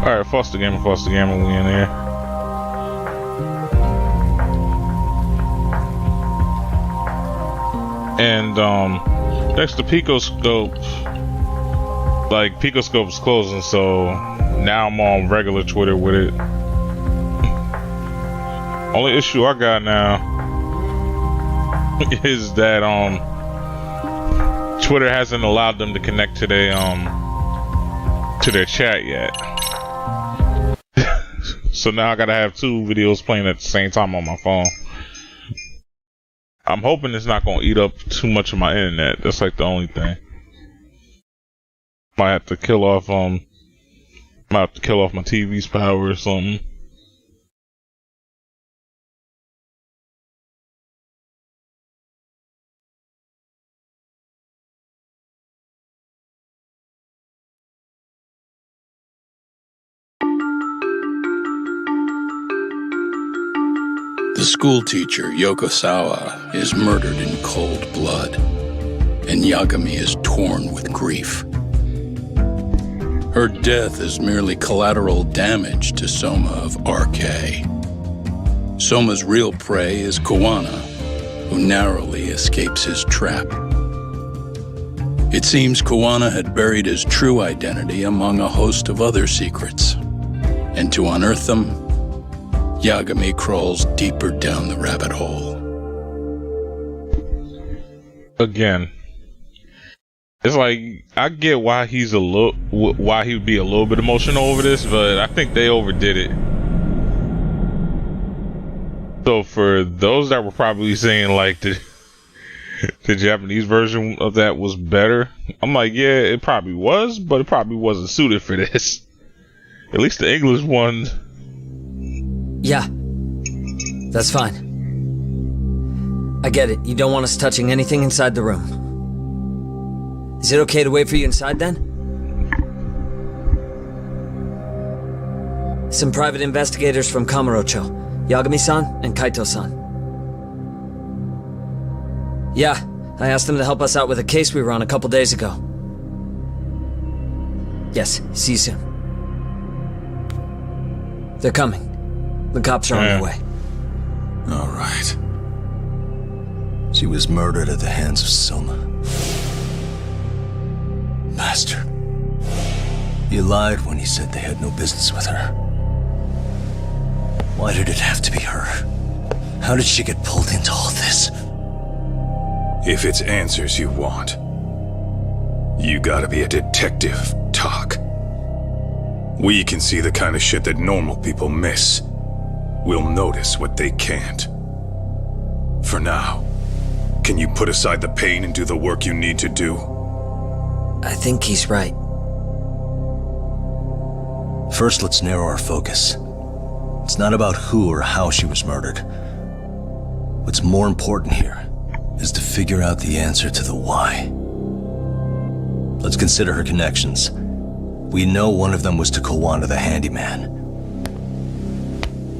Alright, Foster Gamer, we in there. And, next to Picoscope, like, Picoscope's closing, so now I'm on regular Twitter with it. Only issue I got now is that, Twitter hasn't allowed them to connect to their chat yet. So now I gotta have two videos playing at the same time on my phone. I'm hoping it's not gonna eat up too much of my internet. That's like the only thing. Might have to kill off my TV's power or something. The schoolteacher, Yokosawa, is murdered in cold blood, and Yagami is torn with grief. Her death is merely collateral damage to Soma of RK. Soma's real prey is Kuwana, who narrowly escapes his trap. It seems Kuwana had buried his true identity among a host of other secrets, and to unearth them, Yagami crawls deeper down the rabbit hole. Again, it's like I get why he would be a little bit emotional over this, but I think they overdid it. So for those that were probably saying like the Japanese version of that was better, I'm like, yeah, it probably was, but it probably wasn't suited for this. At least the English one. Yeah, that's fine. I get it. You don't want us touching anything inside the room. Is it okay to wait for you inside then? Some private investigators from Kamurocho, Yagami-san and Kaito-san. Yeah, I asked them to help us out with a case we were on a couple days ago. Yes, see you soon. They're coming. The cops are on their way. All right. She was murdered at the hands of Soma. Bastard. You lied when you said they had no business with her. Why did it have to be her? How did she get pulled into all this? If it's answers you want, you gotta be a detective, Talk. We can see the kind of shit that normal people miss. We'll notice what they can't. For now, can you put aside the pain and do the work you need to do? I think he's right. First, let's narrow our focus. It's not about who or how she was murdered. What's more important here is to figure out the answer to the why. Let's consider her connections. We know one of them was to Kuwana the handyman.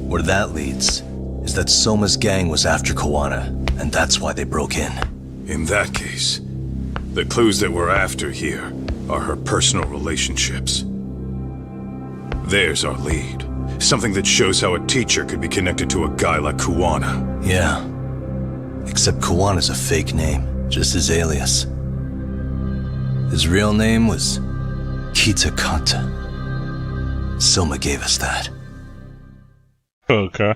Where that leads is that Soma's gang was after Kuwana, and that's why they broke in. In that case, the clues that we're after here are her personal relationships. There's our lead. Something that shows how a teacher could be connected to a guy like Kuwana. Yeah. Except Kuwana's a fake name, just his alias. His real name was Kitakata. Soma gave us that. Okay.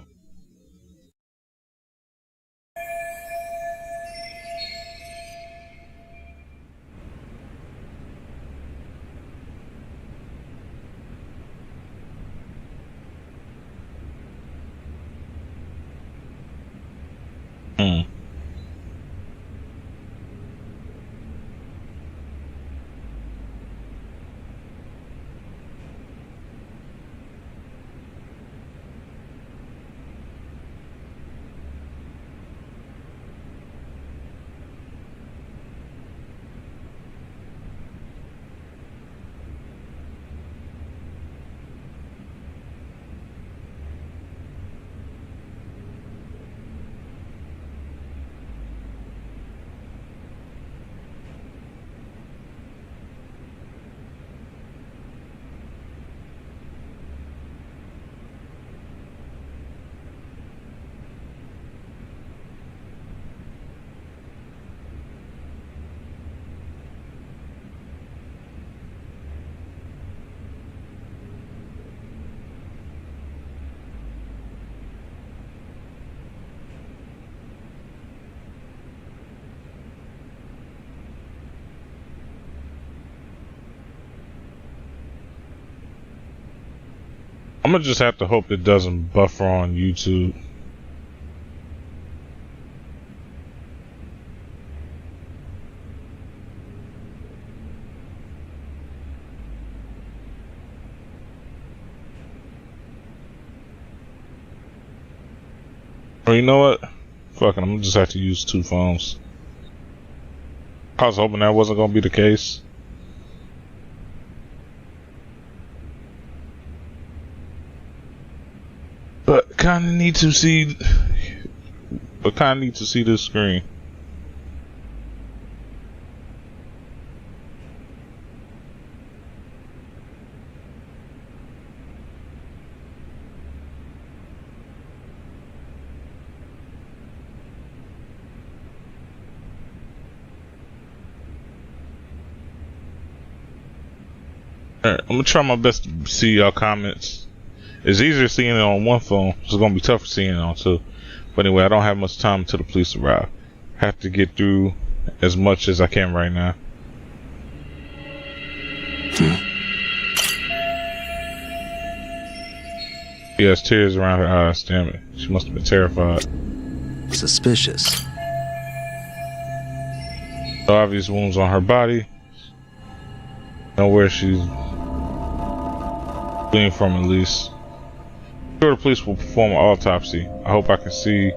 I'm gonna just have to hope it doesn't buffer on YouTube. Or you know what? Fuck it, I'm gonna just have to use 2 phones. I was hoping that wasn't gonna be the case. But kinda need to see this screen. Alright, I'm gonna try my best to see y'all comments. It's easier seeing it on one phone. It's gonna be tougher seeing it on 2. But anyway, I don't have much time until the police arrive. Have to get through as much as I can right now. She has tears around her eyes, damn it. She must have been terrified. Suspicious. The obvious wounds on her body. Know where she's bleeding from, at least. Sure, the police will perform an autopsy. I hope I can see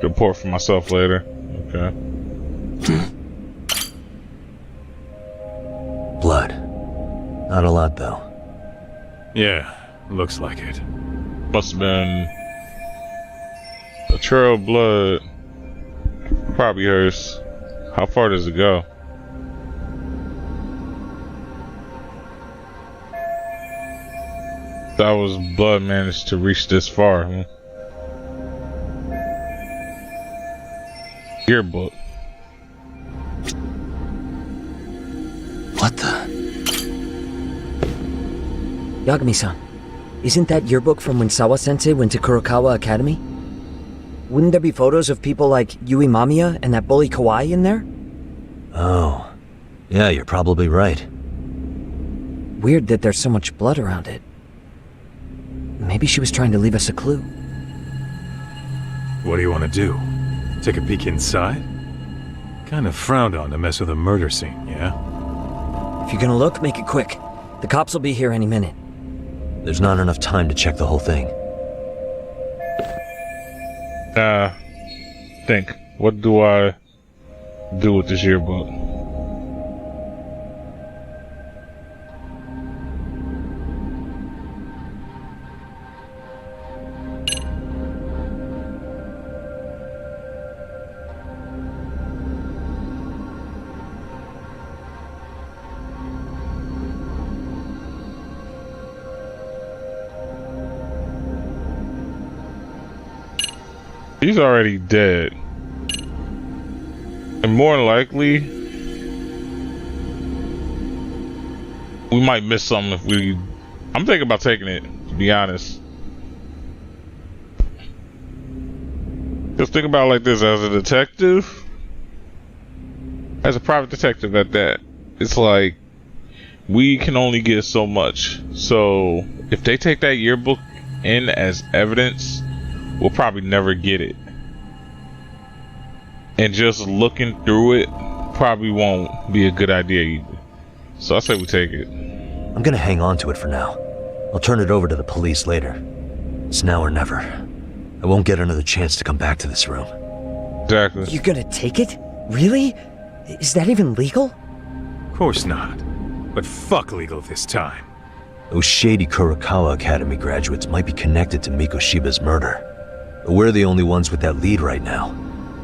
the report for myself later. Okay. Blood. Not a lot, though. Yeah, looks like it. Must have been a trail of blood. Probably hers. How far does it go? That was blood managed to reach this far. Huh? Yearbook. What the? Yagami-san, isn't that yearbook from when Sawa-sensei went to Kurokawa Academy? Wouldn't there be photos of people like Yui Mamiya and that bully Kawaii in there? Oh. Yeah, you're probably right. Weird that there's so much blood around it. Maybe she was trying to leave us a clue. What do you want to do? Take a peek inside? Kind of frowned on to mess with a murder scene, yeah? If you're gonna look, make it quick. The cops will be here any minute. There's not enough time to check the whole thing. Think. What do I do with this yearbook? He's already dead. And more than likely, we might miss something if we... I'm thinking about taking it, to be honest. Just think about it like this, as a detective, as a private detective at that, it's like, we can only get so much. So, if they take that yearbook in as evidence, we'll probably never get it. And just looking through it probably won't be a good idea either. So I say we take it. I'm gonna hang on to it for now. I'll turn it over to the police later. It's now or never. I won't get another chance to come back to this room. Exactly. You're gonna take it? Really? Is that even legal? Of course not. But fuck legal this time. Those shady Kurokawa Academy graduates might be connected to Mikoshiba's murder. But we're the only ones with that lead right now.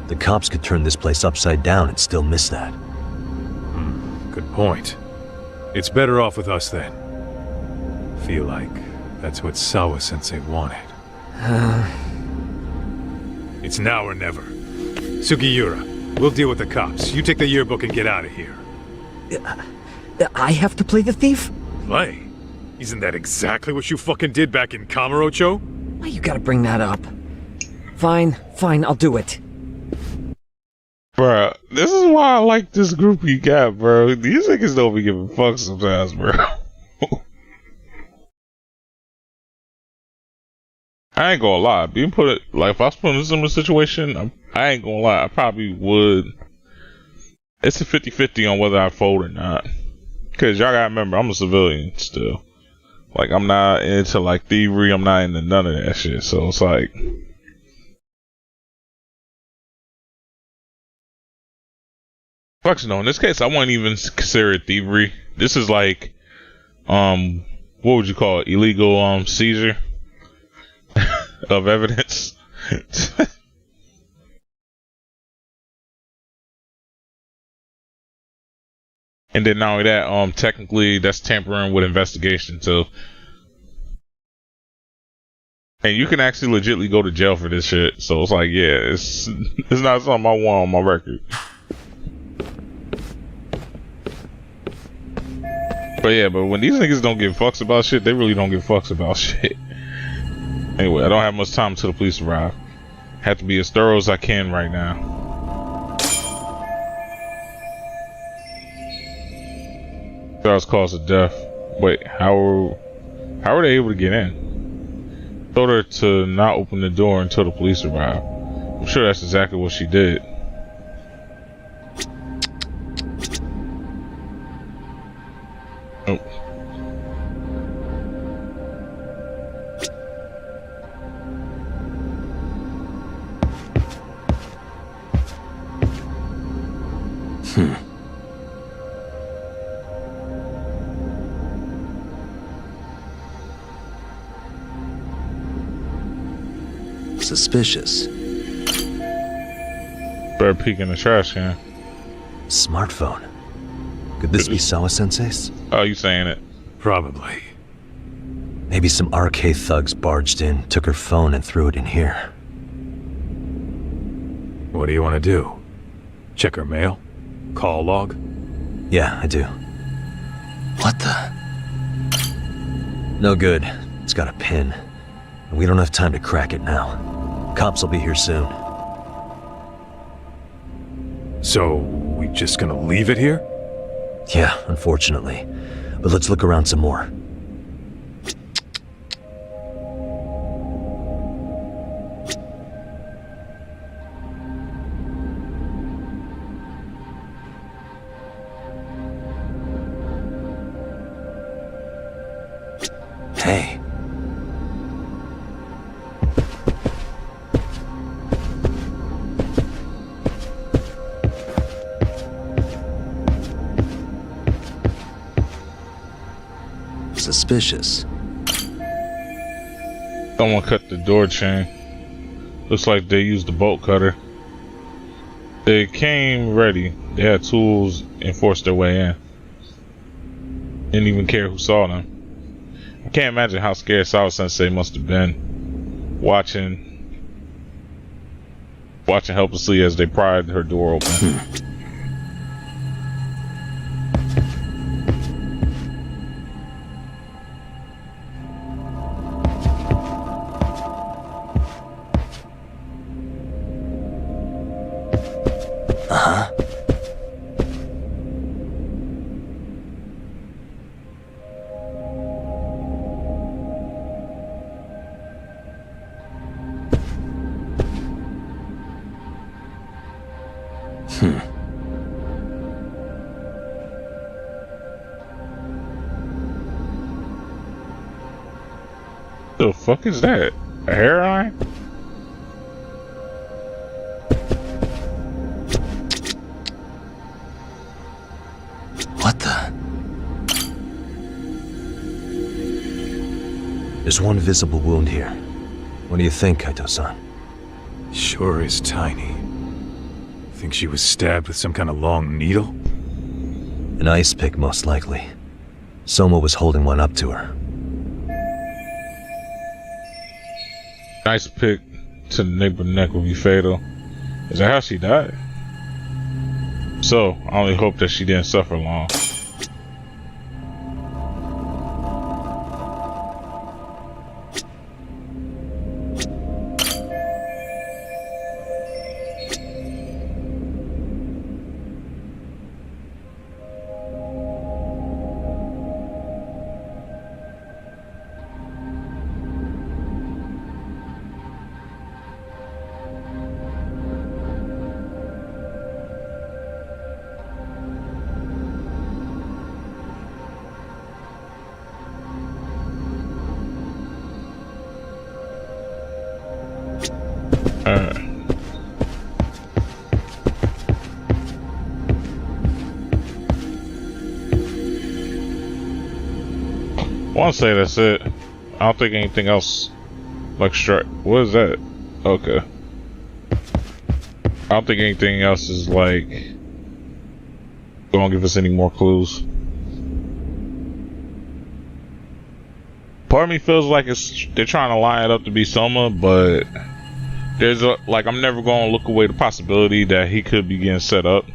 The cops could turn this place upside down and still miss that. Good point. It's better off with us then. Feel like that's what Sawa-sensei wanted. It's now or never. Sugiura, we'll deal with the cops. You take the yearbook and get out of here. I have to play the thief? Play? Isn't that exactly what you fucking did back in Kamurocho? Why you gotta bring that up? Fine, I'll do it. Bruh, this is why I like this group you got, bro. These niggas don't be giving fucks sometimes, bro. I ain't gonna lie. Being put like if I was put in a similar situation, I ain't gonna lie. I probably would. It's a 50-50 on whether I fold or not. Cause y'all gotta remember, I'm a civilian still. Like I'm not into like thievery. I'm not into none of that shit. So it's like, fuck no. In this case, I wouldn't even consider it thievery. This is like, what would you call it? Illegal seizure of evidence. And then not only that, technically that's tampering with investigation too. And you can actually legitly go to jail for this shit. So it's like, yeah, it's not something I want on my record. But when these niggas don't give fucks about shit, they really don't give fucks about shit. Anyway, I don't have much time until the police arrive. Have to be as thorough as I can right now. Charles cause of death. Wait, how are they able to get in? Told her to not open the door until the police arrive. I'm sure that's exactly what she did. Oh. Suspicious. Better peek in the trash can. Smartphone. Could this be Sawa-sensei's? Oh, you saying it? Probably. Maybe some RK thugs barged in, took her phone, and threw it in here. What do you want to do? Check her mail? Call log? Yeah, I do. What the? No good. It's got a pin. And we don't have time to crack it now. Cops will be here soon. So, we just gonna leave it here? Yeah, unfortunately. But let's look around some more. Hey. Suspicious. Someone cut the door chain. Looks like they used the bolt cutter. They came ready. They had tools and forced their way in. Didn't even care who saw them. I can't imagine how scared Sawa-sensei must have been. Watching helplessly as they pried her door open. The fuck is that? A hairline? What the? There's one visible wound here. What do you think, Kaito-san? Sure is tiny. Think she was stabbed with some kind of long needle? An ice pick, most likely. Soma was holding one up to her. Nice pick to the nape of the neck would be fatal. Is that how she died? So, I only hope that she didn't suffer long. Alright. I want to say that's it. I don't think anything else like strike. What is that? Okay. I don't think anything else is like gonna give us any more clues. Part of me feels like they're trying to line it up to be Soma, but there's like I'm never gonna look away the possibility that he could be getting set up.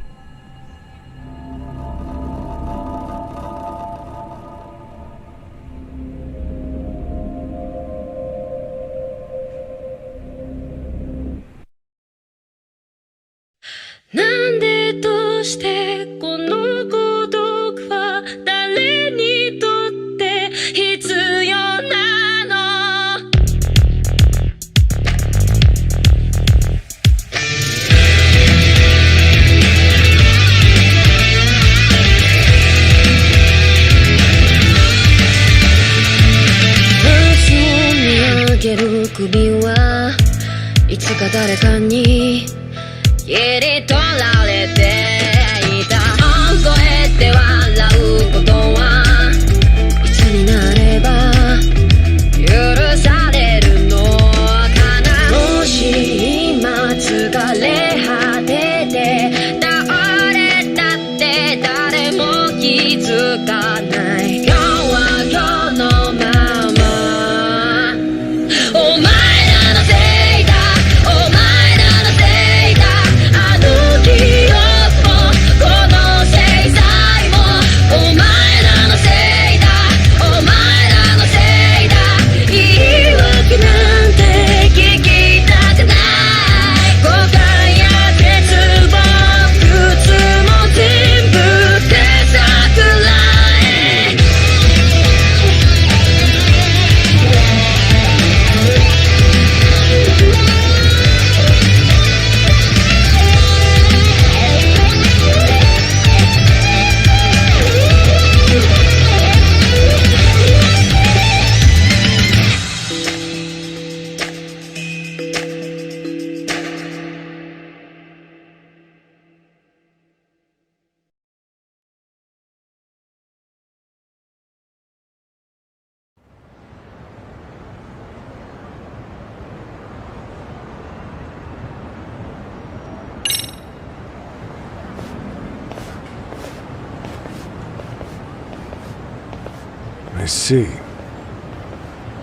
I see.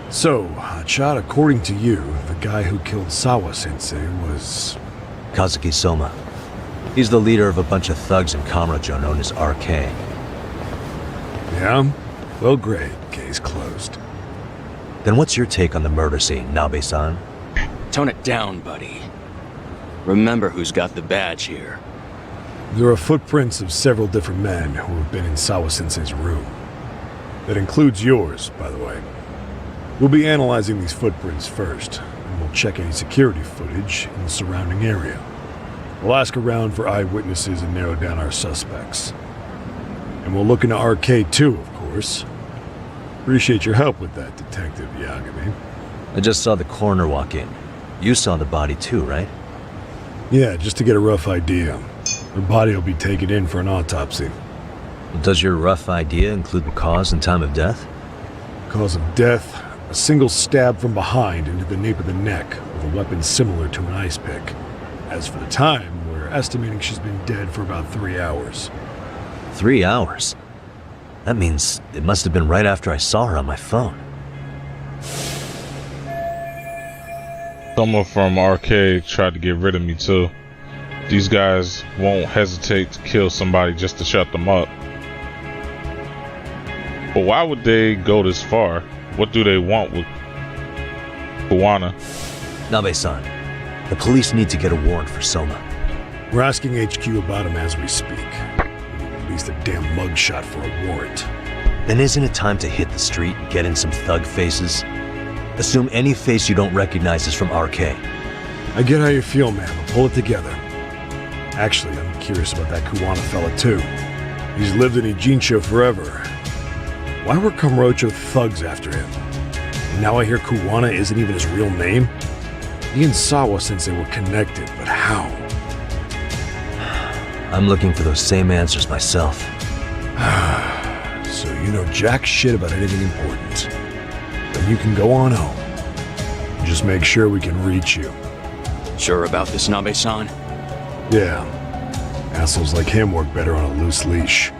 So, Chad, according to you, the guy who killed Sawa-sensei was... Kazuki Soma. He's the leader of a bunch of thugs in Kamurocho known as RK. Yeah? Well, great. Case closed. Then what's your take on the murder scene, Nabe-san? Tone it down, buddy. Remember who's got the badge here. There are footprints of several different men who have been in Sawa-sensei's room. That includes yours, by the way. We'll be analyzing these footprints first, and we'll check any security footage in the surrounding area. We'll ask around for eyewitnesses and narrow down our suspects. And we'll look into RK too, of course. Appreciate your help with that, Detective Yagami. I just saw the coroner walk in. You saw the body too, right? Yeah, just to get a rough idea. Her body will be taken in for an autopsy. Does your rough idea include the cause and time of death? Cause of death, a single stab from behind into the nape of the neck with a weapon similar to an ice pick. As for the time, we're estimating she's been dead for about 3 hours. 3 hours? That means it must have been right after I saw her on my phone. Someone from Arcade tried to get rid of me too. These guys won't hesitate to kill somebody just to shut them up. But why would they go this far? What do they want with Kuwana? Nabe-san, the police need to get a warrant for Soma. We're asking HQ about him as we speak. We need at least a damn mugshot for a warrant. Then isn't it time to hit the street and get in some thug faces? Assume any face you don't recognize is from RK. I get how you feel, man, but pull it together. Actually, I'm curious about that Kuwana fella too. He's lived in Ijincho forever. Why were Kamurocho thugs after him? And now I hear Kuwana isn't even his real name? He and Sawa-sensei were connected, but how? I'm looking for those same answers myself. So you know jack shit about anything important. Then you can go on home. Just make sure we can reach you. Sure about this, Nabe-san? Yeah. Assholes like him work better on a loose leash.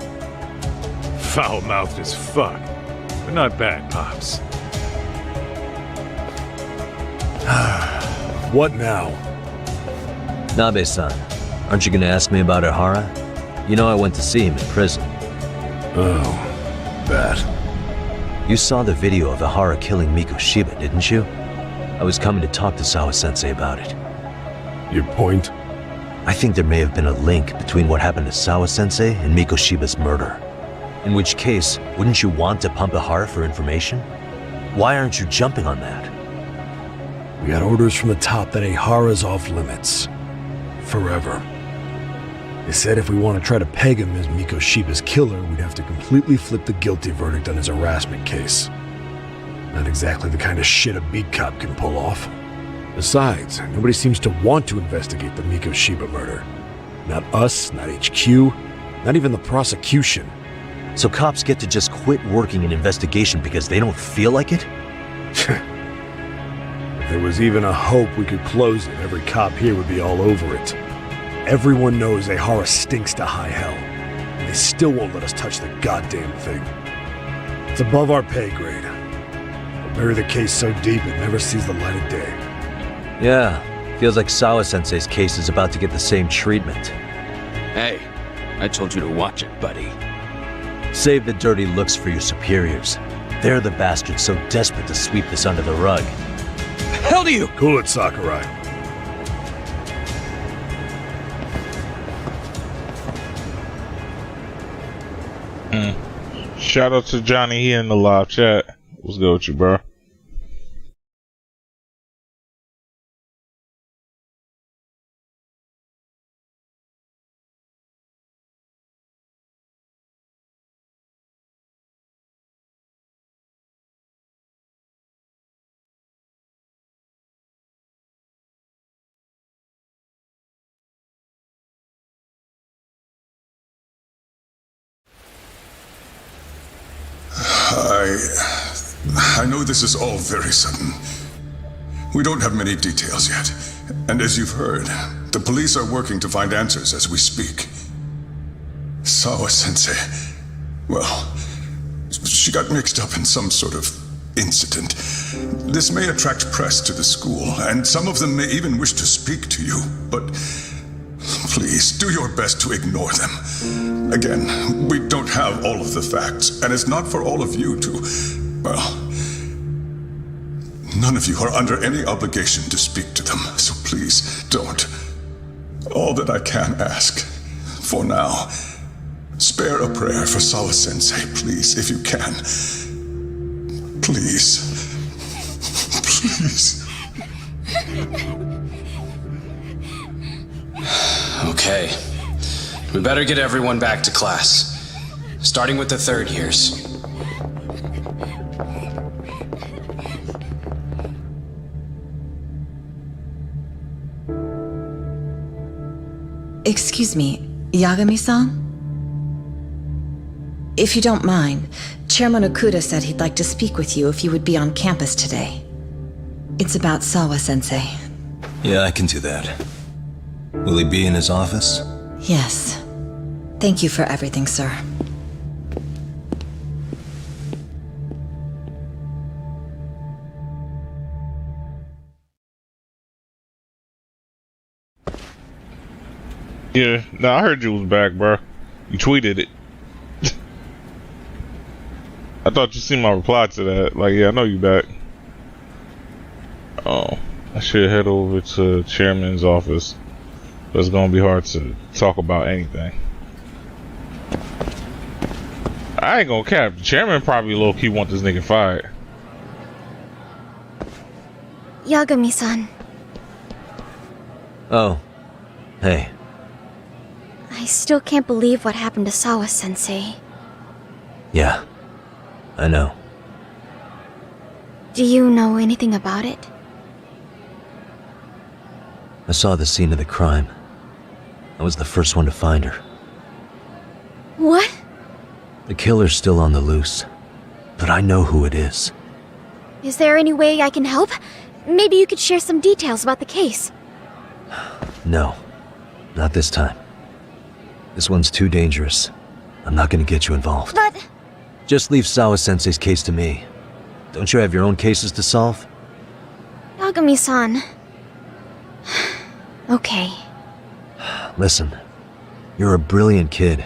Foul-mouthed as fuck, but not bad, Pops. What now? Nabe-san, aren't you gonna ask me about Ihara? You know I went to see him in prison. Oh, that. You saw the video of Ihara killing Mikoshiba, didn't you? I was coming to talk to Sawa-sensei about it. Your point? I think there may have been a link between what happened to Sawa-sensei and Mikoshiba's murder. In which case, wouldn't you want to pump Ihara for information? Why aren't you jumping on that? We got orders from the top that Ihara's off limits. Forever. They said if we want to try to peg him as Mikoshiba's killer, we'd have to completely flip the guilty verdict on his harassment case. Not exactly the kind of shit a beat cop can pull off. Besides, nobody seems to want to investigate the Mikoshiba murder. Not us, not HQ, not even the prosecution. So cops get to just quit working an investigation because they don't feel like it? If there was even a hope we could close it, every cop here would be all over it. Everyone knows Ihara stinks to high hell, and they still won't let us touch the goddamn thing. It's above our pay grade. We'll bury the case so deep it never sees the light of day. Yeah, feels like Sawa-sensei's case is about to get the same treatment. Hey, I told you to watch it, buddy. Save the dirty looks for your superiors. They're the bastards so desperate to sweep this under the rug. Hell do you? Cool it, Sakurai. Shout out to Johnny here in the live chat. What's good with you, bro? I know this is all very sudden. We don't have many details yet. And as you've heard, the police are working to find answers as we speak. Sawa-sensei, well, she got mixed up in some sort of incident. This may attract press to the school, and some of them may even wish to speak to you, but please, do your best to ignore them. Again, we don't have all of the facts, and it's not for all of you to, well, none of you are under any obligation to speak to them, so please don't. All that I can ask, for now, spare a prayer for Sawa-sensei, please, if you can. Please. Please. Okay. We better get everyone back to class. Starting with the third years. Excuse me, Yagami-san? If you don't mind, Chairman Okuda said he'd like to speak with you if you would be on campus today. It's about Sawa-sensei. Yeah, I can do that. Will he be in his office? Yes. Thank you for everything, sir. Yeah, no, I heard you was back, bro. You tweeted it. I thought you seen my reply to that. Like, yeah, I know you back. Oh, I should head over to Chairman's office. But it's gonna be hard to talk about anything. I ain't gonna cap. The chairman probably low-key want this nigga fired. Yagami-san, Oh. Hey. I still can't believe what happened to Sawa-sensei. Yeah. I know. Do you know anything about it? I saw the scene of the crime. I was the first one to find her. What? The killer's still on the loose, but I know who it is. Is there any way I can help? Maybe you could share some details about the case. No, not this time. This one's too dangerous. I'm not gonna get you involved. But... Just leave Sawa-sensei's case to me. Don't you have your own cases to solve? Yagami-san... Okay. Listen, you're a brilliant kid.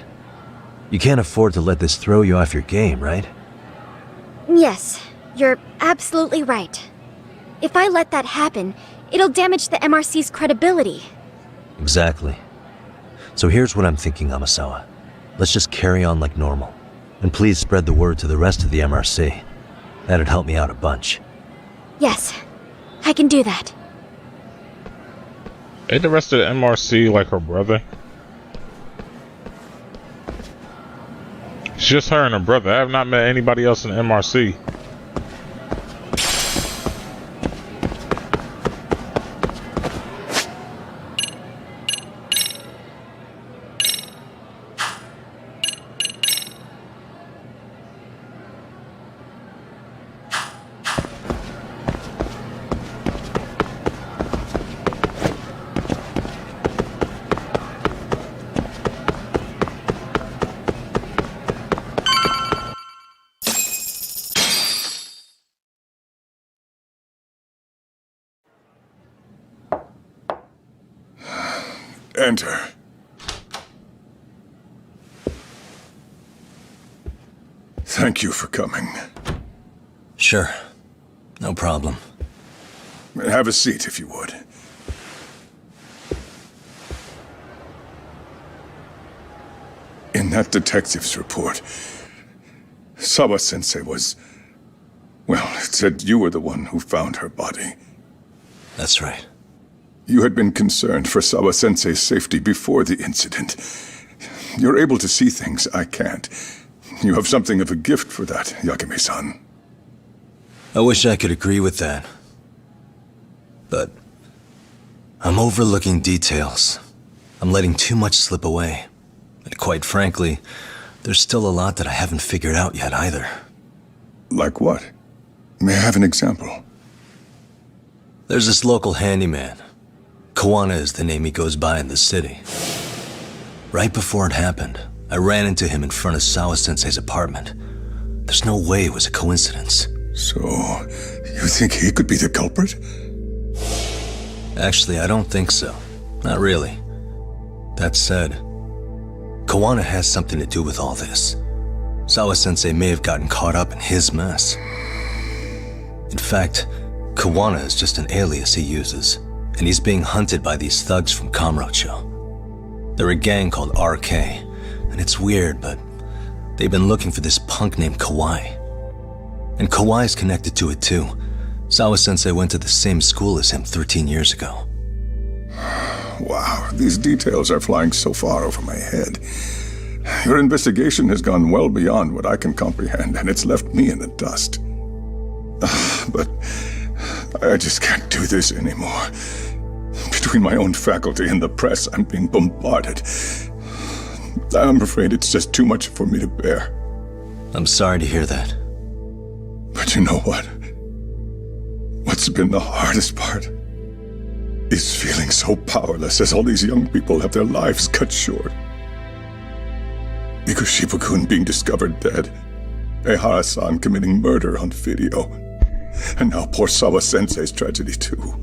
You can't afford to let this throw you off your game, right? Yes, you're absolutely right. If I let that happen, it'll damage the MRC's credibility. Exactly. So here's what I'm thinking, Amasawa. Let's just carry on like normal. And please spread the word to the rest of the MRC. That'd help me out a bunch. Yes, I can do that. Ain't the rest of the MRC like her brother? It's just her and her brother. I have not met anybody else in the MRC. Enter. Thank you for coming. Sure. No problem. Have a seat, if you would. In that detective's report, Sawa-sensei was... Well, it said you were the one who found her body. That's right. You had been concerned for Sawa-sensei's safety before the incident. You're able to see things I can't. You have something of a gift for that, Yagami-san. I wish I could agree with that. But I'm overlooking details. I'm letting too much slip away. And quite frankly, there's still a lot that I haven't figured out yet either. Like what? May I have an example? There's this local handyman. Kuwana is the name he goes by in the city. Right before it happened, I ran into him in front of Sawa-sensei's apartment. There's no way it was a coincidence. So, you think he could be the culprit? Actually, I don't think so. Not really. That said, Kuwana has something to do with all this. Sawa-sensei may have gotten caught up in his mess. In fact, Kuwana is just an alias he uses, and he's being hunted by these thugs from Kamurocho. They're a gang called RK, and it's weird, but they've been looking for this punk named Kawai. And Kawai's connected to it too. Sawa-sensei went to the same school as him 13 years ago. Wow, these details are flying so far over my head. Your investigation has gone well beyond what I can comprehend, and it's left me in the dust. But I just can't do this anymore. Between my own faculty and the press, I'm being bombarded. I'm afraid it's just too much for me to bear. I'm sorry to hear that. But you know what? What's been the hardest part is feeling so powerless as all these young people have their lives cut short. Because Shiba-kun being discovered dead, Ehara-san committing murder on video, and now poor Sawa-sensei's tragedy too.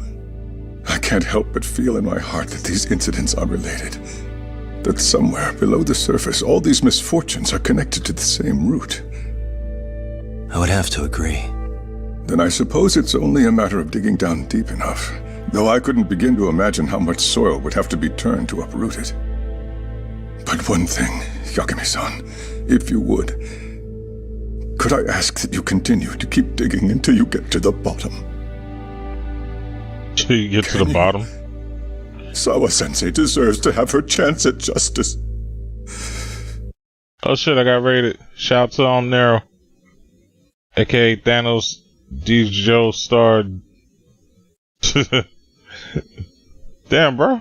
I can't help but feel in my heart that these incidents are related. That somewhere below the surface, all these misfortunes are connected to the same root. I would have to agree. Then I suppose it's only a matter of digging down deep enough, though I couldn't begin to imagine how much soil would have to be turned to uproot it. But one thing, Yagami-san, if you would, could I ask that you continue to keep digging until you get to the bottom? Till you get to the bottom? Sawa-sensei deserves to have her chance at justice. Oh shit, I got rated. Shout out to Nero, aka Thanos, D. Joe starred. Damn, bro.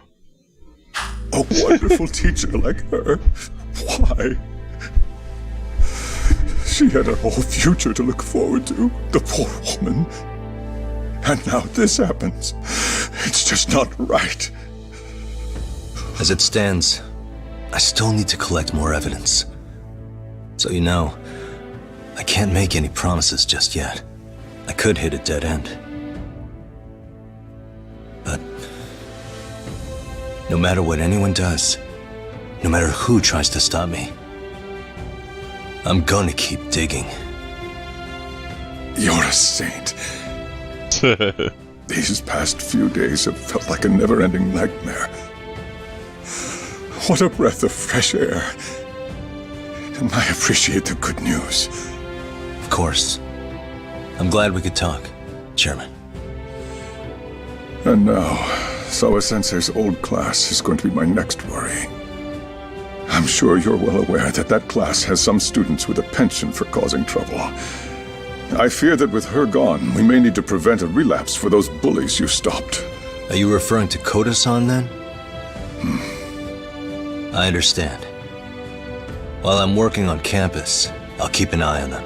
A wonderful teacher like her. Why? She had a whole future to look forward to, the poor woman. And now this happens. It's just not right. As it stands, I still need to collect more evidence. So you know, I can't make any promises just yet. I could hit a dead end. But no matter what anyone does, no matter who tries to stop me, I'm gonna keep digging. You're a saint. These past few days have felt like a never-ending nightmare. What a breath of fresh air. And I appreciate the good news. Of course. I'm glad we could talk, Chairman. And now, Sawa-sensei's old class is going to be my next worry. I'm sure you're well aware that that class has some students with a penchant for causing trouble. I fear that with her gone, we may need to prevent a relapse for those bullies you stopped. Are you referring to Koda-san then? I understand. While I'm working on campus, I'll keep an eye on them.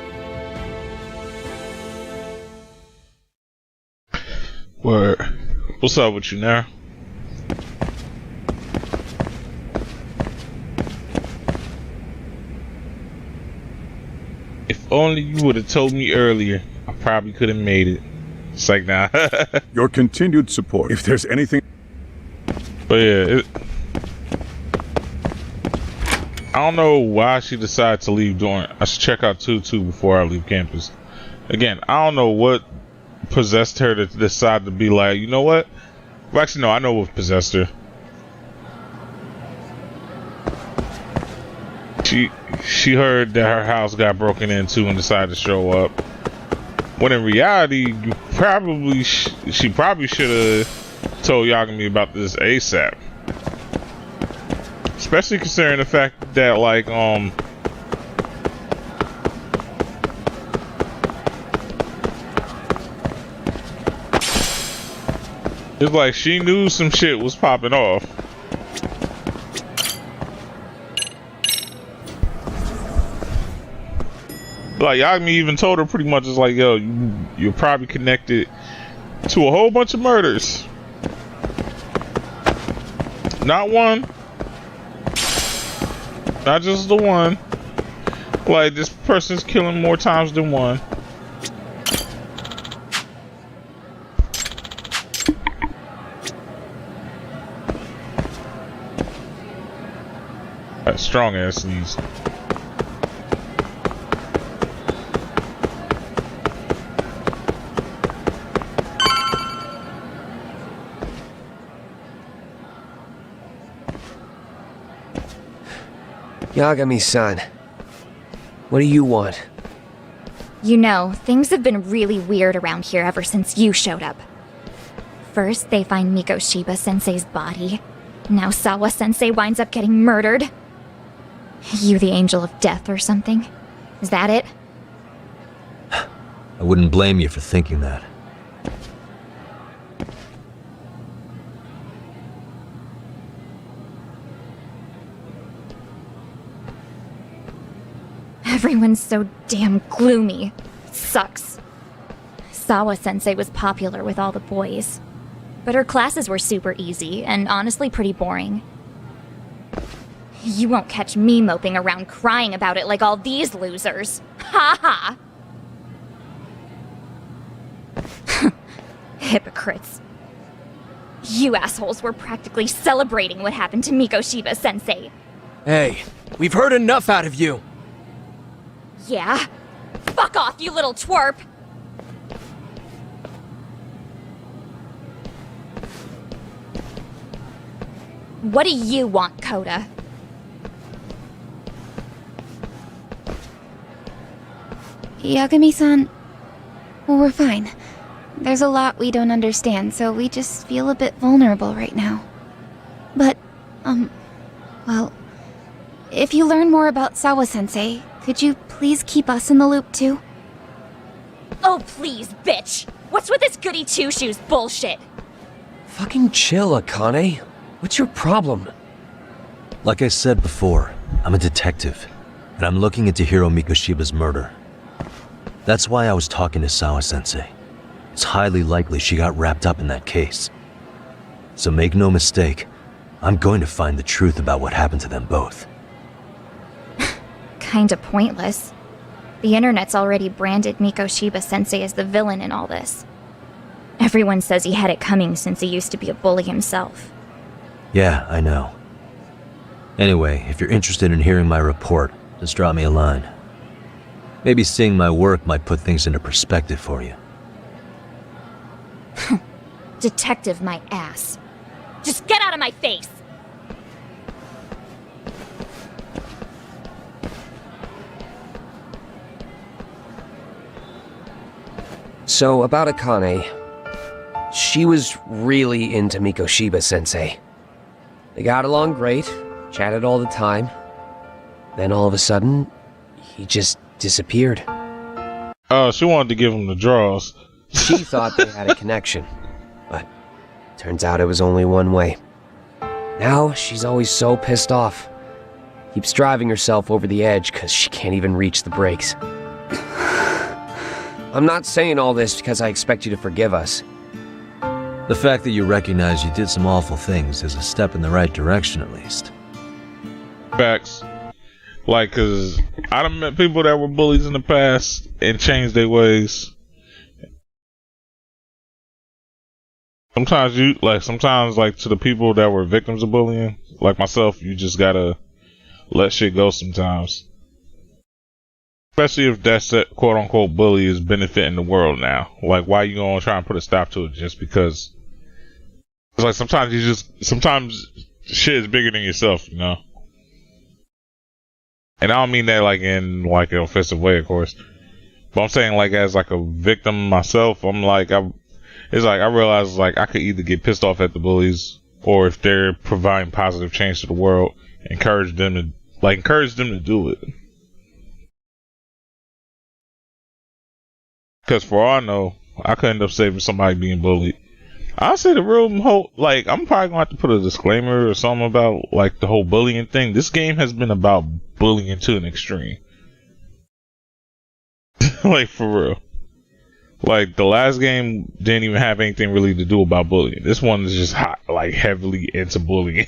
Word. What's up with you now? If only you would have told me earlier, I probably could have made it. It's like, nah. Your continued support. If there's anything... But yeah, I don't know why she decided to leave during... I should check out 2-2 before I leave campus. Again, I don't know what possessed her to decide to be like, you know what? Well, actually, no, I know what possessed her. She heard that her house got broken into and decided to show up. When in reality, you probably she probably should have told Yagami about this ASAP. Especially considering the fact that, like, it's like she knew some shit was popping off. Like, Yagami even told her pretty much, it's like, yo, you're probably connected to a whole bunch of murders. Not one. Not just the one. Like, this person's killing more times than one. That strong ass sneeze. Yagami-san, what do you want? You know, things have been really weird around here ever since you showed up. First, they find Mikoshiba-sensei's body. Now Sawa-sensei winds up getting murdered. You the angel of death or something? Is that it? I wouldn't blame you for thinking that. Everyone's so damn gloomy. It sucks. Sawa-sensei was popular with all the boys. But her classes were super easy, and honestly pretty boring. You won't catch me moping around crying about it like all these losers. Ha ha! Hypocrites. You assholes were practically celebrating what happened to Mikoshiba-sensei. Hey, we've heard enough out of you! Yeah? Fuck off, you little twerp! What do you want, Koda? Yagami-san, well, we're fine. There's a lot we don't understand, so we just feel a bit vulnerable right now. But, well, if you learn more about Sawa-sensei, could you please keep us in the loop too? Oh, please, bitch! What's with this goody two-shoes bullshit? Fucking chill, Akane. What's your problem? Like I said before, I'm a detective, and I'm looking into Hiro Mikoshiba's murder. That's why I was talking to Sawa-sensei. It's highly likely she got wrapped up in that case. So make no mistake, I'm going to find the truth about what happened to them both. Kinda pointless. The internet's already branded Mikoshiba-sensei as the villain in all this. Everyone says he had it coming since he used to be a bully himself. Yeah, I know. Anyway, if you're interested in hearing my report, just drop me a line. Maybe seeing my work might put things into perspective for you. Detective my ass. Just get out of my face! So, about Akane. She was really into Mikoshiba-sensei. They got along great, chatted all the time. Then all of a sudden, he just disappeared. Oh, she wanted to give him the draws. She thought they had a connection, but turns out it was only one way. Now, she's always so pissed off. Keeps driving herself over the edge because she can't even reach the brakes. I'm not saying all this because I expect you to forgive us. The fact that you recognize you did some awful things is a step in the right direction, at least. Facts. Like, cause I done met people that were bullies in the past and changed their ways. Sometimes to the people that were victims of bullying, like myself, you just gotta let shit go sometimes. Especially if that quote unquote bully is benefiting the world now. Like, why you gonna try and put a stop to it just because? It's like sometimes shit is bigger than yourself, you know? And I don't mean that like in like an offensive way, of course. But I'm saying like as like a victim myself, I'm like, I realize like I could either get pissed off at the bullies, or if they're providing positive change to the world, encourage them to do it. Because for all I know, I could end up saving somebody being bullied. I say the real like, I'm probably gonna have to put a disclaimer or something about like the whole bullying thing. This game has been about bullying to an extreme. Like, for real. Like, the last game didn't even have anything really to do about bullying. This one is just hot, like heavily into bullying.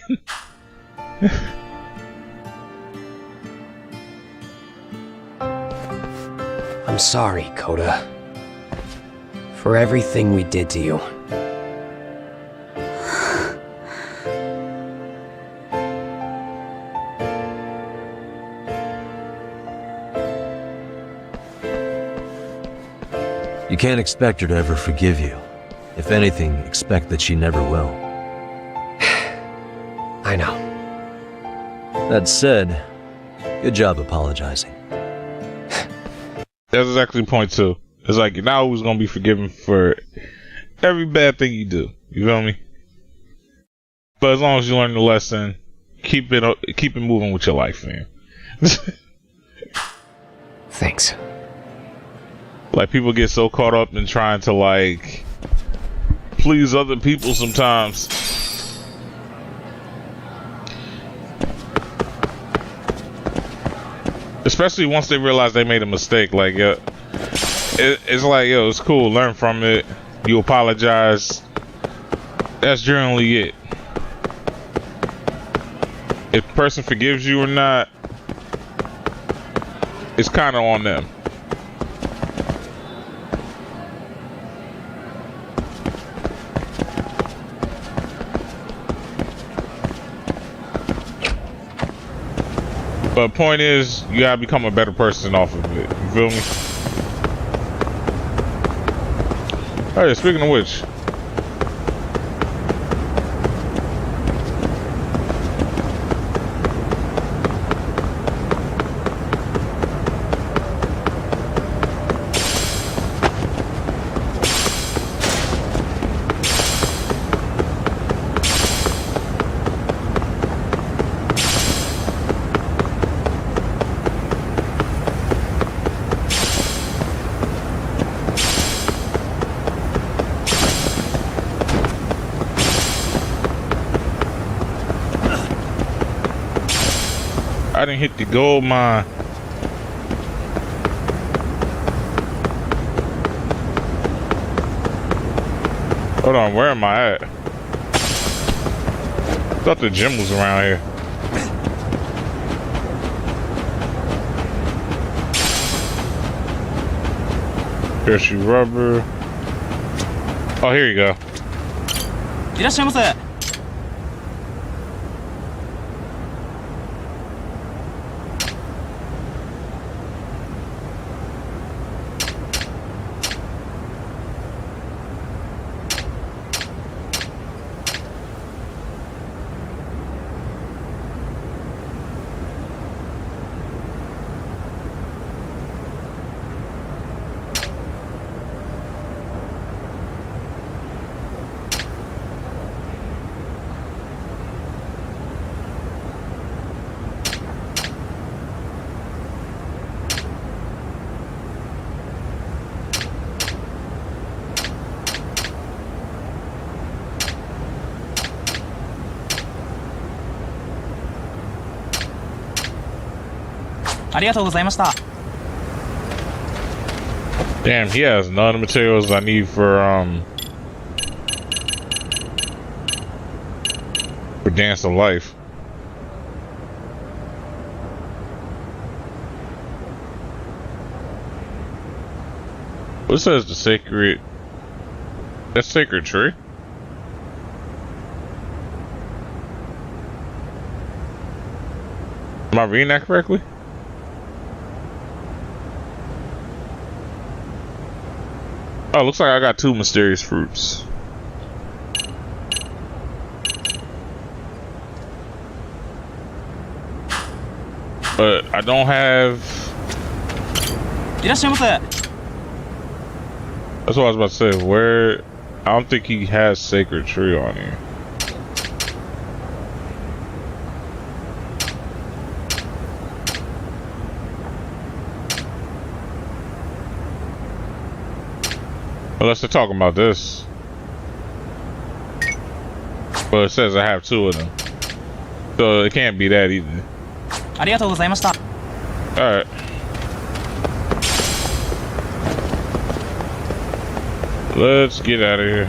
I'm sorry, Koda. For everything we did to you. You can't expect her to ever forgive you. If anything, expect that she never will. I know. That said, good job apologizing. That's exactly point two. It's like, you're not always gonna be forgiven for every bad thing you do. You feel me? But as long as you learn the lesson, keep it moving with your life, man. Thanks. Like, people get so caught up in trying to like please other people sometimes. Especially once they realize they made a mistake. Like, it's like, yo, it's cool, learn from it, you apologize. That's generally it. If the person forgives you or not, it's kind of on them. But point is, you gotta become a better person off of it. You feel me? Hey, speaking of which, I didn't hit the gold mine. Hold on, where am I at? Thought the gym was around here. Parachute rubber. Oh, here you go. いらっしゃいませ。ありがとうございました。 Damn, he has none of the materials I need for Dance of Life. What says the sacred? That's sacred tree. Am I reading that correctly? Oh, looks like I got 2 mysterious fruits. But I don't have... That's what I was about to say. Where... I don't think he has Sacred Tree on here. Unless they're talking about this. But it says I have 2 of them. So it can't be that either. ありがとうございました。 Alright. Let's get out of here.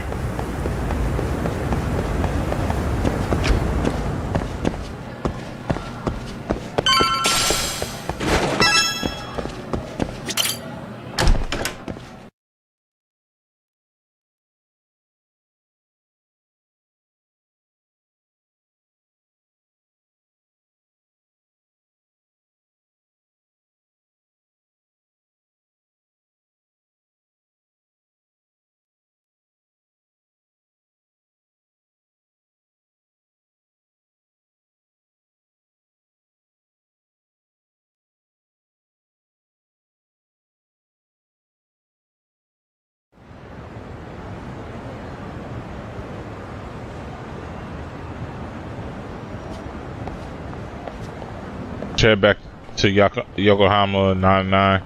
Head back to Yokohama 99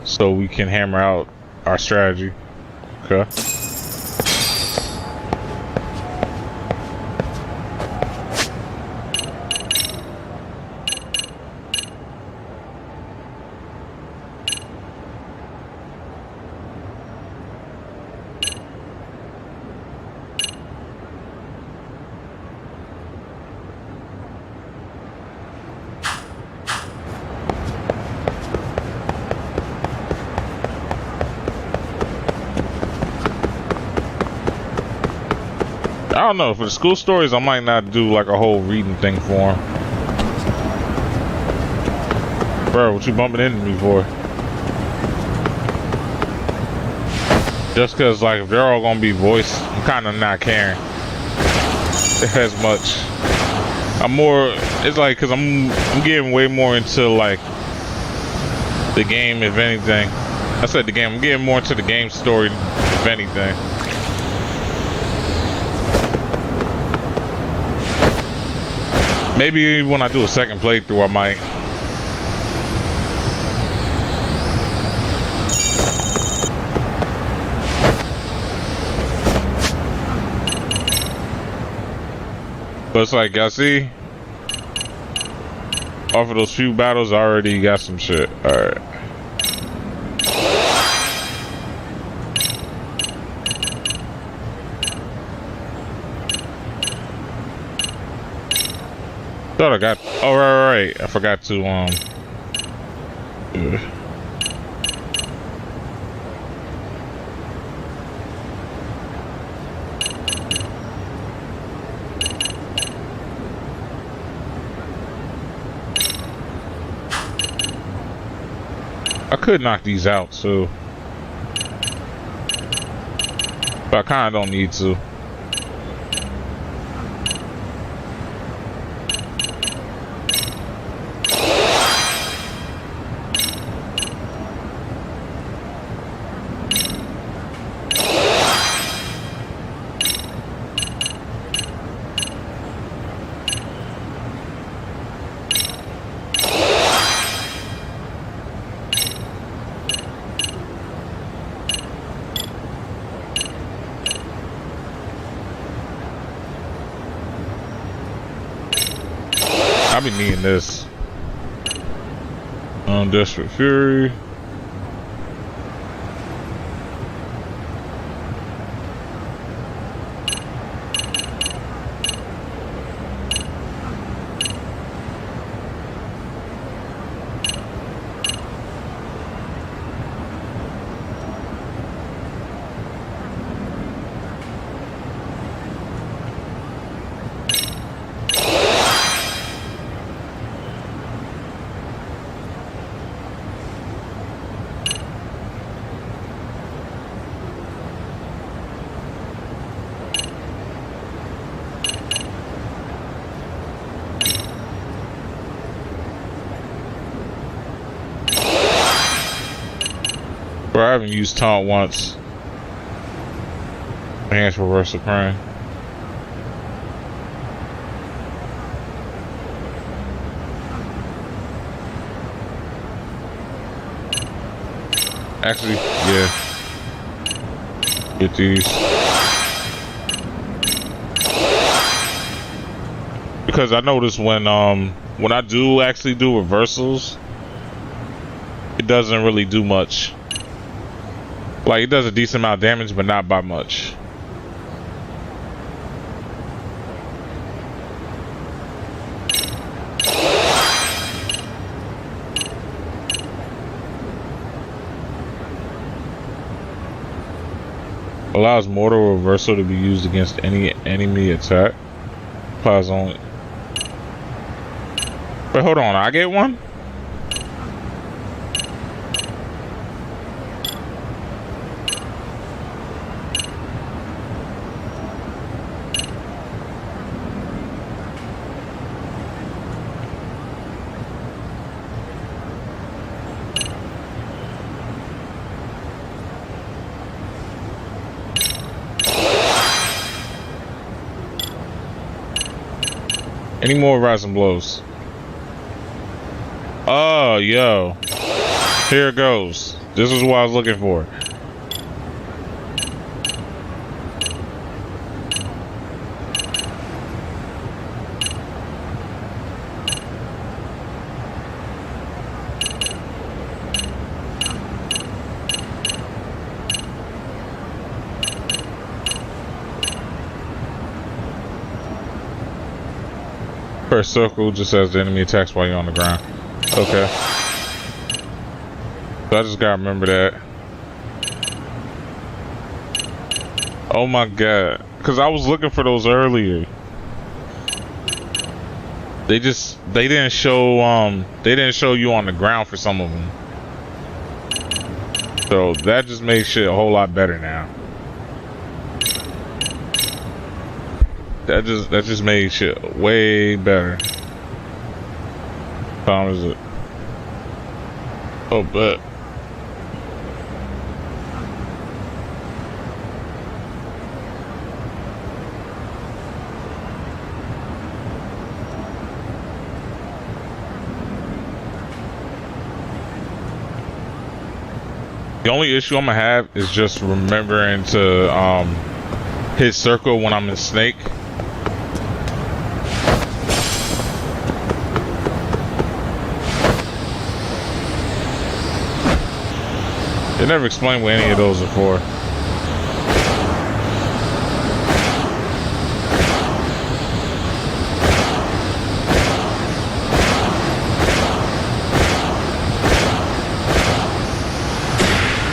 so we can hammer out our strategy. Okay. I don't know, for the school stories I might not do like a whole reading thing for him. Bro, what you bumping into me for? Just cause like if they're all gonna be voiced, I'm kinda not caring as much. I'm more, it's like cause I'm getting way more into like the game if anything. I said the game, I'm getting more into the game story if anything. Maybe when I do a second playthrough, I might. But it's like, y'all see? Off of those few battles, I already got some shit. Alright. Thought I got. Oh, right. I forgot to, yeah. I could knock these out too, but I kind of don't need to. I'll be needing this. Desperate Fury. Bro, I haven't used taunt once. Hands reverse supreme. Actually, yeah. Get these. Because I noticed when I do actually do reversals, it doesn't really do much. Like, it does a decent amount of damage, but not by much. Allows mortal reversal to be used against any enemy attack. Applies only. Wait, hold on. I get one? Any more Rasen blows? Oh, yo. Here it goes. This is what I was looking for. First circle just as the enemy attacks while you're on the ground. Okay. So I just gotta remember that. Oh my god. Cause I was looking for those earlier. They didn't show you on the ground for some of them. So that just makes shit a whole lot better now. That just made shit way better. What time is it? Oh, bet. The only issue I'm gonna have is just remembering to hit circle when I'm in snake. They never explain what any of those are for.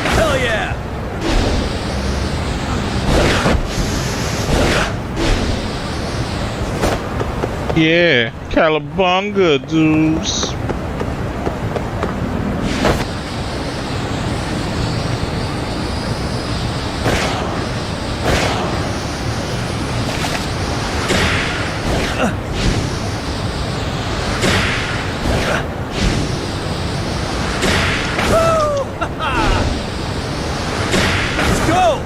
Hell yeah! Yeah, Calabunga dudes. Let's go!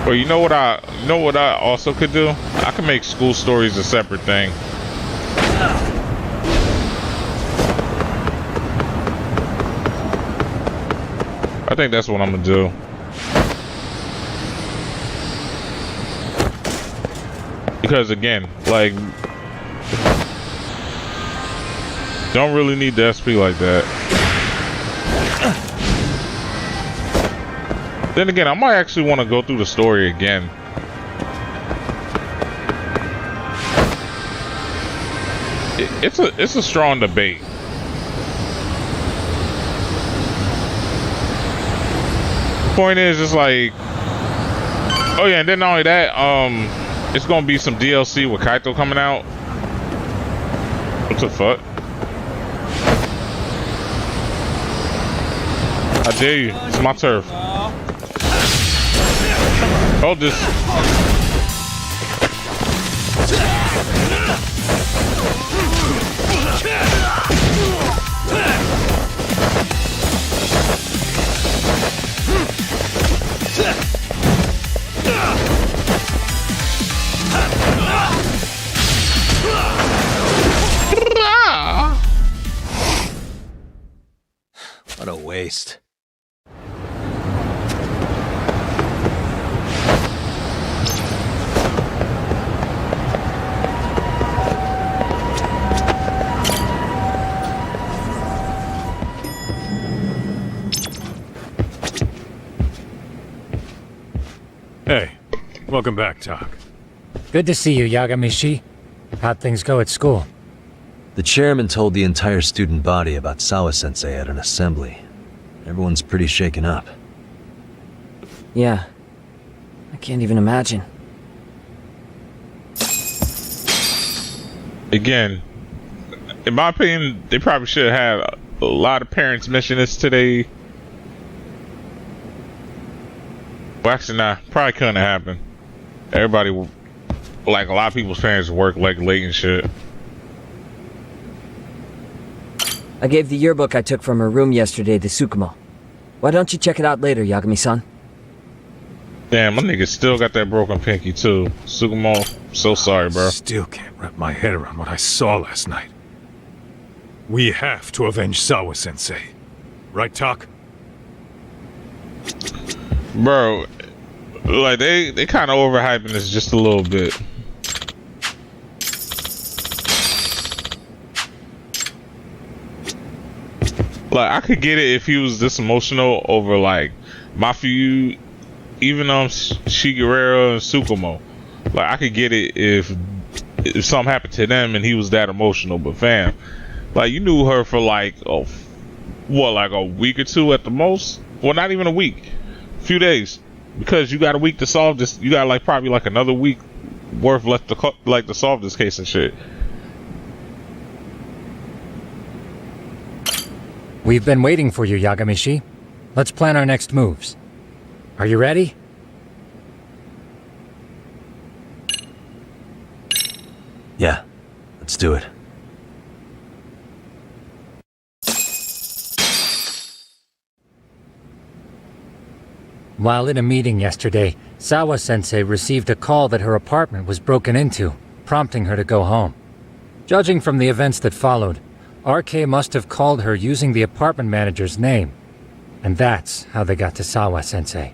Well, you know what I also could do? I can make school stories a separate thing. I think that's what I'm gonna do. Because again, like, don't really need the SP like that. Then again, I might actually want to go through the story again. It's a strong debate. Point is, it's like, oh yeah, and then not only that, it's gonna be some DLC with Kaito coming out. What the fuck? How dare you? It's my turf. Hold this. What a waste. Hey, welcome back, Doc. Good to see you, Yagamishi. How'd things go at school? The chairman told the entire student body about Sawa-sensei at an assembly. Everyone's pretty shaken up. Yeah. I can't even imagine. Again, in my opinion, they probably should have had a lot of parents mention this today. Well, actually, nah, probably couldn't have happened. Everybody, like a lot of people's parents, work like late and shit. I gave the yearbook I took from her room yesterday to Tsukumo. Why don't you check it out later, Yagami-san? Damn, my nigga still got that broken pinky too. Tsukumo, so sorry, bro. Still can't wrap my head around what I saw last night. We have to avenge Sawa-sensei. Right, Tak? Bro, like they kind of overhyping this just a little bit. Like, I could get it if he was this emotional over like Mafuyu, even Shigeru and Tsukumo. Like, I could get it if something happened to them and he was that emotional. But fam, like, you knew her for like like a week or two at the most. Well, not even a week. Few days, because you got a week to solve this. You got like probably like another week worth left to solve this case and shit. We've been waiting for you, Yagamishi. Let's plan our next moves. Are you ready? Yeah, let's do it. While in a meeting yesterday, Sawa-sensei received a call that her apartment was broken into, prompting her to go home. Judging from the events that followed, RK must have called her using the apartment manager's name. And that's how they got to Sawa-sensei.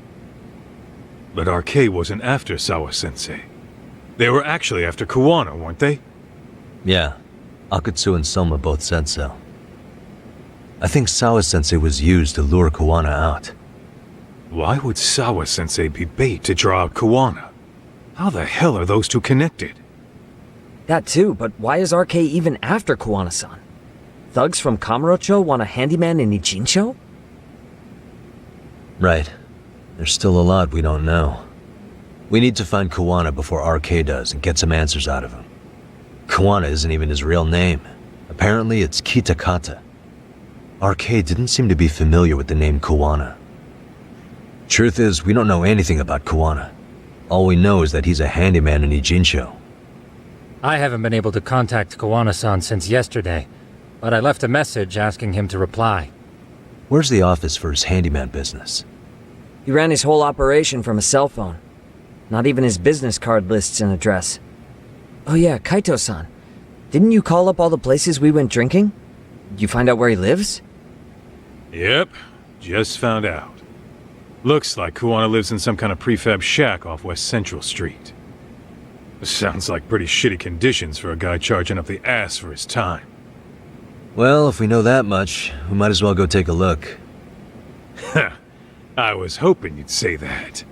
But RK wasn't after Sawa-sensei. They were actually after Kuwana, weren't they? Yeah, Akutsu and Soma both said so. I think Sawa-sensei was used to lure Kuwana out. Why would Sawa-sensei be bait to draw out Kuwana? How the hell are those two connected? That too, but why is RK even after Kuwana-san? Thugs from Kamurocho want a handyman in Ijincho? Right. There's still a lot we don't know. We need to find Kuwana before RK does and get some answers out of him. Kuwana isn't even his real name. Apparently it's Kitakata. RK didn't seem to be familiar with the name Kuwana. Truth is, we don't know anything about Kuwana. All we know is that he's a handyman in Ijincho. I haven't been able to contact Kuwana-san since yesterday, but I left a message asking him to reply. Where's the office for his handyman business? He ran his whole operation from a cell phone. Not even his business card lists an address. Oh yeah, Kaito-san. Didn't you call up all the places we went drinking? Did you find out where he lives? Yep, just found out. Looks like Kuwana lives in some kind of prefab shack off West Central Street. Sounds like pretty shitty conditions for a guy charging up the ass for his time. Well, if we know that much, we might as well go take a look. I was hoping you'd say that.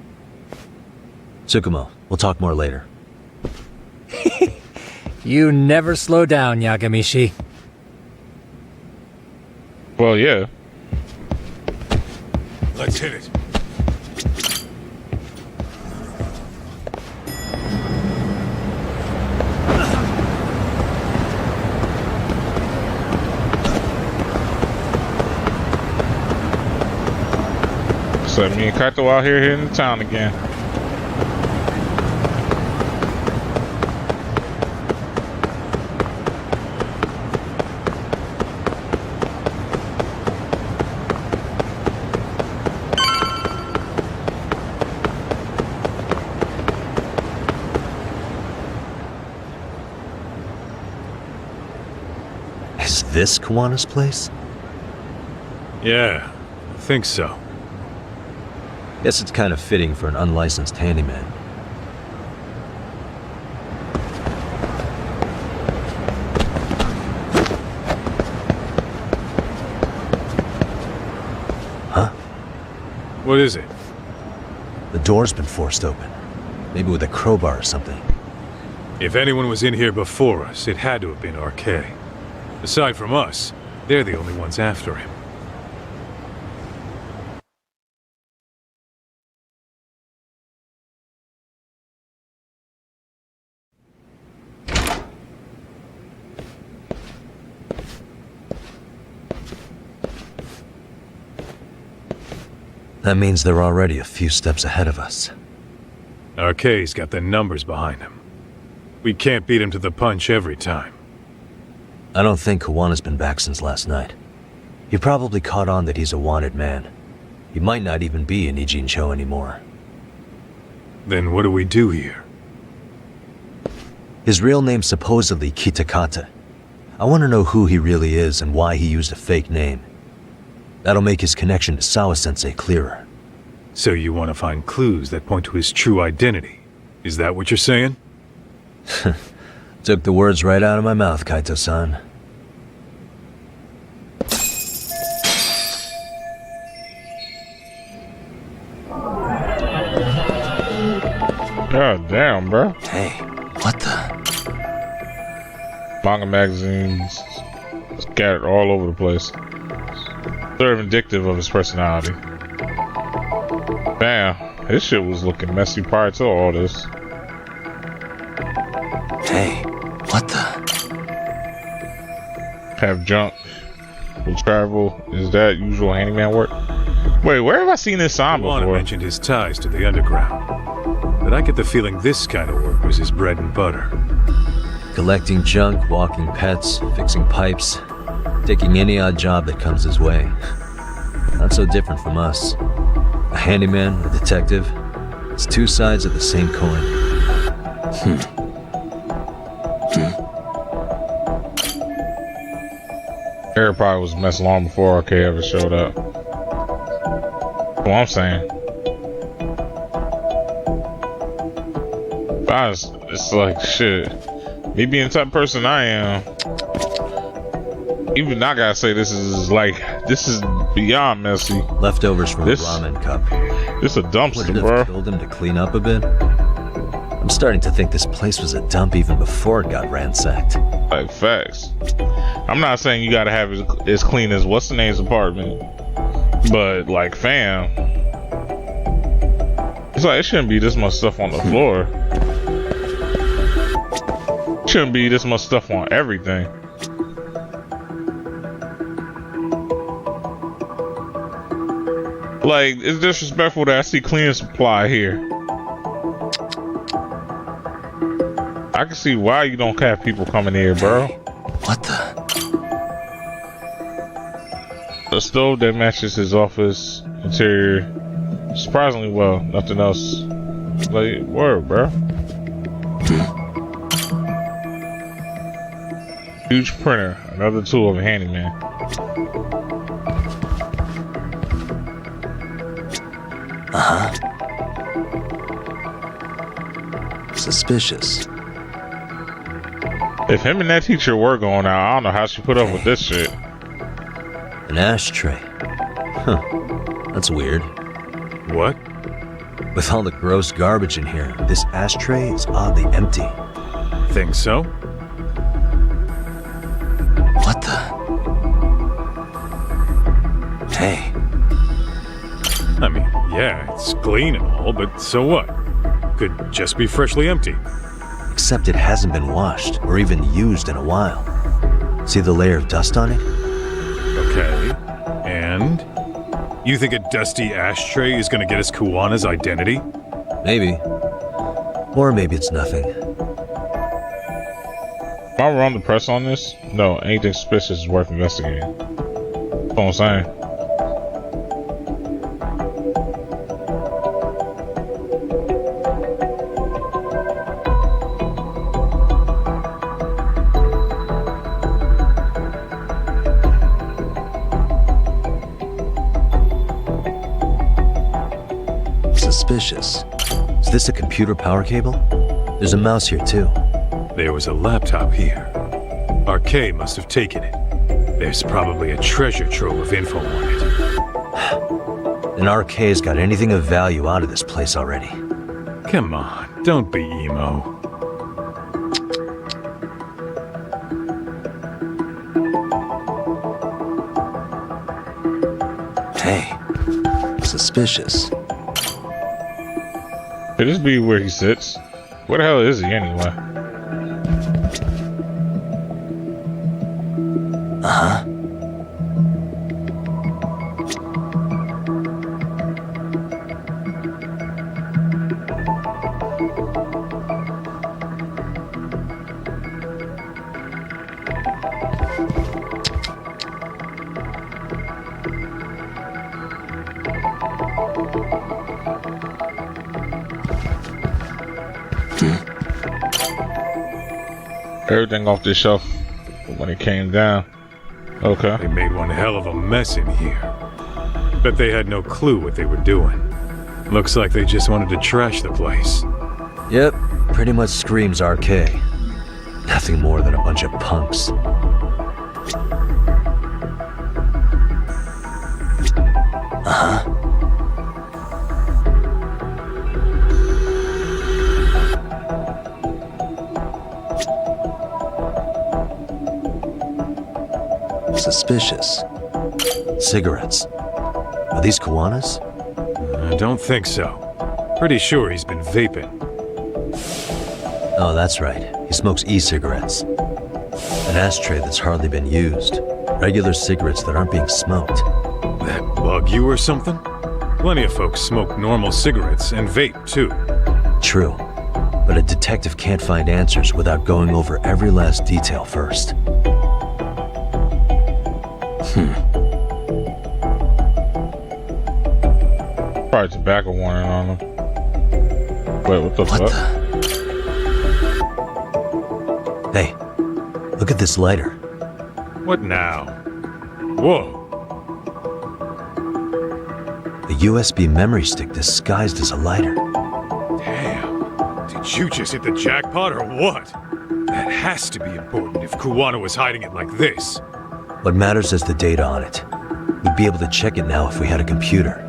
Tsukumo, we'll talk more later. You never slow down, Yagamishi. Well, yeah. Let's hit it. So me and Kaito out here in the town again. Is this Kuwana's place? Yeah, I think so. Guess it's kind of fitting for an unlicensed handyman. Huh? What is it? The door's been forced open. Maybe with a crowbar or something. If anyone was in here before us, it had to have been RK. Aside from us, they're the only ones after him. That means they're already a few steps ahead of us. RK's got the numbers behind him. We can't beat him to the punch every time. I don't think Kuwana's been back since last night. He probably caught on that he's a wanted man. He might not even be in Ijincho anymore. Then what do we do here? His real name's supposedly Kitakata. I want to know who he really is and why he used a fake name. That'll make his connection to Sawa-sensei clearer. So you want to find clues that point to his true identity? Is that what you're saying? Took the words right out of my mouth, Kaito-san. God damn, bro. Hey, what the? Manga magazines scattered all over the place. Sort of indicative of his personality. Damn, his shit was looking messy prior to all this. Hey, what the? Have junk. Will travel. Is that usual handyman work? Wait, where have I seen this sign Kuwana before? mentioned his ties to the underground. But I get the feeling this kind of work was his bread and butter. Collecting junk, walking pets, fixing pipes, taking any odd job that comes his way. Not so different from us. A handyman, a detective. It's two sides of the same coin. Eric probably was messing long before RK ever showed up. what I'm saying. But it's like shit. Me being the type of person I am, even I gotta say this is beyond messy. Leftovers from a ramen cup. This a dumpster, Would it bro. have killed him to clean up a bit? I'm starting to think this place was a dump even before it got ransacked. Like facts. I'm not saying you gotta have it as clean as what's the name's apartment, but like fam, it's like it shouldn't be this much stuff on the floor. Shouldn't be this much stuff on everything. Like, it's disrespectful that I see cleaning supply here. I can see why you don't have people coming here, bro. What the? A stove that matches his office interior surprisingly well. Nothing else. Like, word, bro. Huge printer, another tool of a handyman. Suspicious. If him and that teacher were going out, I don't know how she put up with this shit. An ashtray. Huh. That's weird. What? With all the gross garbage in here, this ashtray is oddly empty. Think so? What the? Hey. I mean, yeah, it's clean and all, but so what? Could just be freshly empty. Except it hasn't been washed or even used in a while. See the layer of dust on it? Okay. And? You think a dusty ashtray is gonna get us Kuwana's identity? Maybe. Or maybe it's nothing. Am I wrong to press on this? No, anything suspicious is worth investigating. That's what I'm saying. Suspicious. Is this a computer power cable? There's a mouse here too. There was a laptop here. RK must have taken it. There's probably a treasure trove of info on it. And RK's got anything of value out of this place already. Come on, don't be emo. Hey, suspicious. Could this be where he sits? Where the hell is he anyway? Uh-huh. Everything off the shelf when it came down. Okay. They made one hell of a mess in here. Bet they had no clue what they were doing. Looks like they just wanted to trash the place. Yep, pretty much screams RK. Nothing more than a bunch of punks. Uh-huh. Suspicious. Cigarettes. Are these Kuwana's? I don't think so. Pretty sure he's been vaping. Oh, that's right. He smokes e-cigarettes. An ashtray that's hardly been used. Regular cigarettes that aren't being smoked. That bug you or something? Plenty of folks smoke normal cigarettes and vape, too. True. But a detective can't find answers without going over every last detail first. Probably tobacco warning on him. Wait, what the fuck? Hey, look at this lighter. What now? Whoa. The USB memory stick disguised as a lighter. Damn. Did you just hit the jackpot or what? That has to be important if Kuwana was hiding it like this. What matters is the data on it. We'd be able to check it now if we had a computer.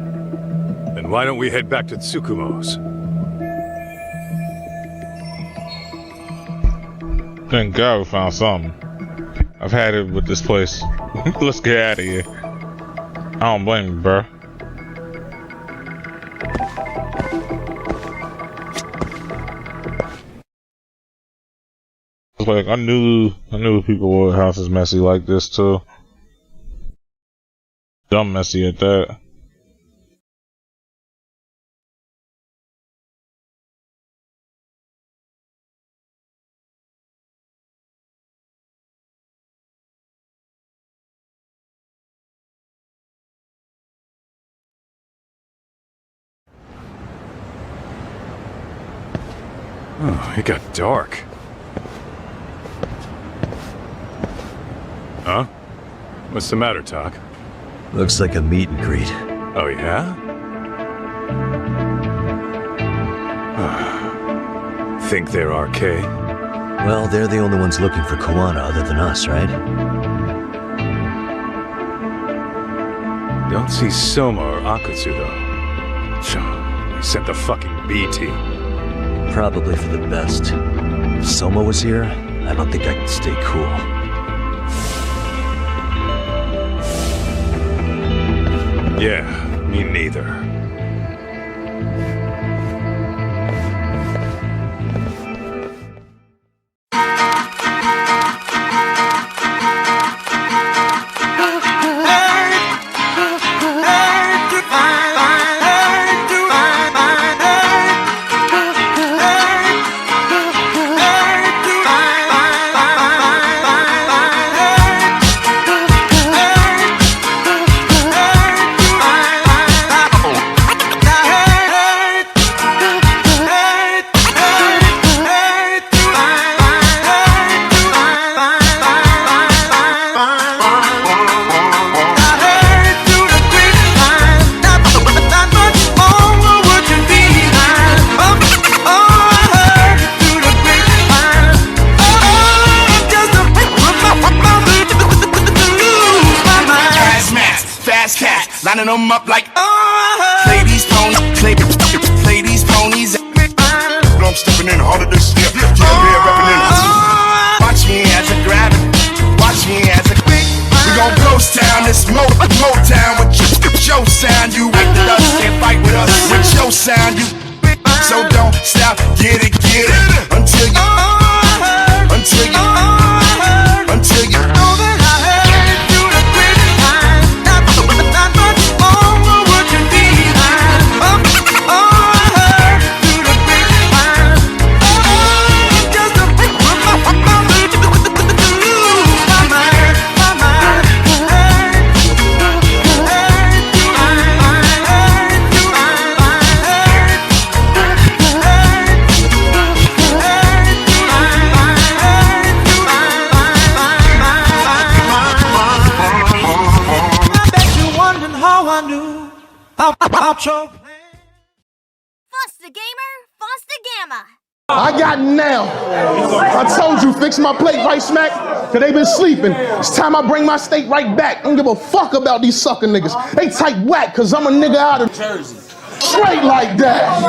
Then why don't we head back to Tsukumo's? Thank God we found something. I've had it with this place. Let's get out of here. I don't blame you, bro. Like I knew people would houses messy like this too. Dumb messy at that. Oh, it got dark. Huh? What's the matter, Talk? Looks like a meet and greet. Oh, yeah? Think they're RK? Well, they're the only ones looking for Kuwana other than us, right? Don't see Soma or Akutsu, though. They sent the fucking B team. Probably for the best. If Soma was here, I don't think I could stay cool. Yeah, me neither. Lining them up like, play these ponies, play these ponies. I'm stepping in harder this year. Watch me as I grab it. Watch me as I we gon' ghost town this Motown with your sound. You like the dust, can't fight with us with your sound. You so don't stop, get it until you know that I heard through the grapevine. Not much longer would you be mine. I heard through the grapevine. Just a Foster Gamer, Foster Gamma. I got it now. I told you, fix my plate right smack, cause they been sleeping. It's time I bring my steak right back. I don't give a fuck about these sucker niggas. They type whack, cause I'm a nigga out of Jersey. Straight like that.